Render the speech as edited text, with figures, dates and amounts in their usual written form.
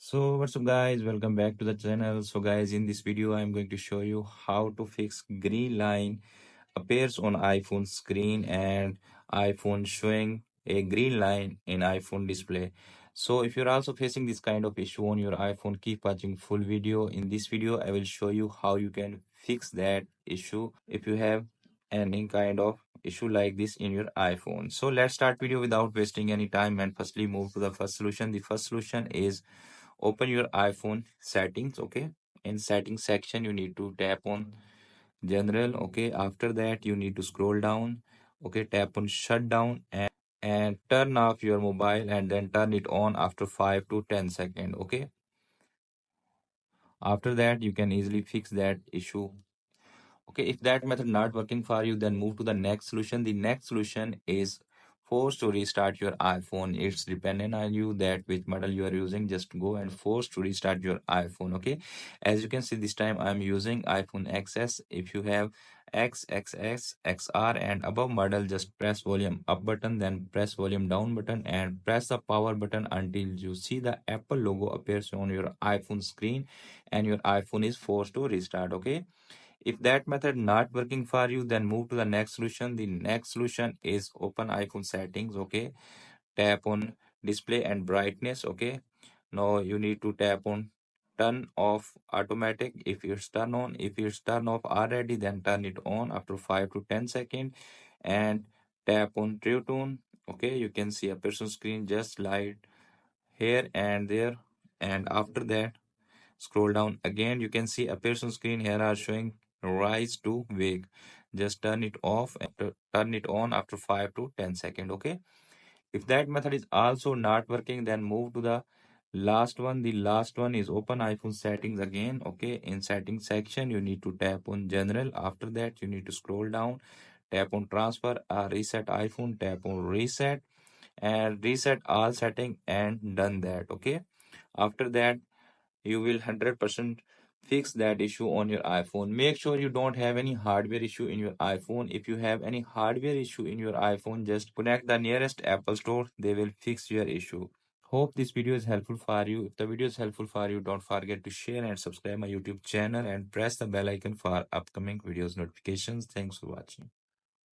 So what's up guys, welcome back to the channel. So guys, in this video I'm going to show you how to fix green line appears on iPhone screen and iPhone showing a green line in iPhone display. So if you're also facing this kind of issue on your iPhone, keep watching full video. In this video I will show you how you can fix that issue if you have any kind of issue like this in your iPhone. So let's start video without wasting any time and firstly move to the first solution. The first solution is open your iPhone settings. Okay, in settings section you need to tap on general. Okay, after that you need to scroll down. Okay, tap on shutdown and turn off your mobile and then turn it on after 5 to 10 seconds. Okay, after that you can easily fix that issue. Okay, if that method not working for you, then move to the next solution. The next solution is force to restart your iPhone. It's dependent on you that which model you are using. Just go and force to restart your iPhone. Okay, as you can see, this time I'm using iPhone XS. If you have X, XS, XR and above model, just press volume up button, then press volume down button and press the power button until you see the Apple logo appears on your iPhone screen and your iPhone is forced to restart. Okay, if that method not working for you, then move to the next solution. The next solution is open iPhone settings. Okay, tap on display and brightness. Okay, now you need to tap on turn off automatic. If it's turn on, if it's turn off already, then turn it on after 5 to 10 seconds and tap on true tone. Okay, you can see a person screen just slide here and there, and after that scroll down again, you can see a person screen here are showing rise to wake. Just turn it off and turn it on after 5 to 10 seconds. Okay, if that method is also not working, then move to the last one. The last one is open iPhone settings again. Okay, in settings section you need to tap on general. After that you need to scroll down, tap on transfer reset iPhone, tap on reset and reset all setting and done that. Okay, after that you will 100% fix that issue on your iPhone. Make sure you don't have any hardware issue in your iPhone. If you have any hardware issue in your iPhone, just connect the nearest Apple store. They will fix your issue. Hope this video is helpful for you. If the video is helpful for you, don't forget to share and subscribe my YouTube channel and press the bell icon for upcoming videos notifications. Thanks for watching.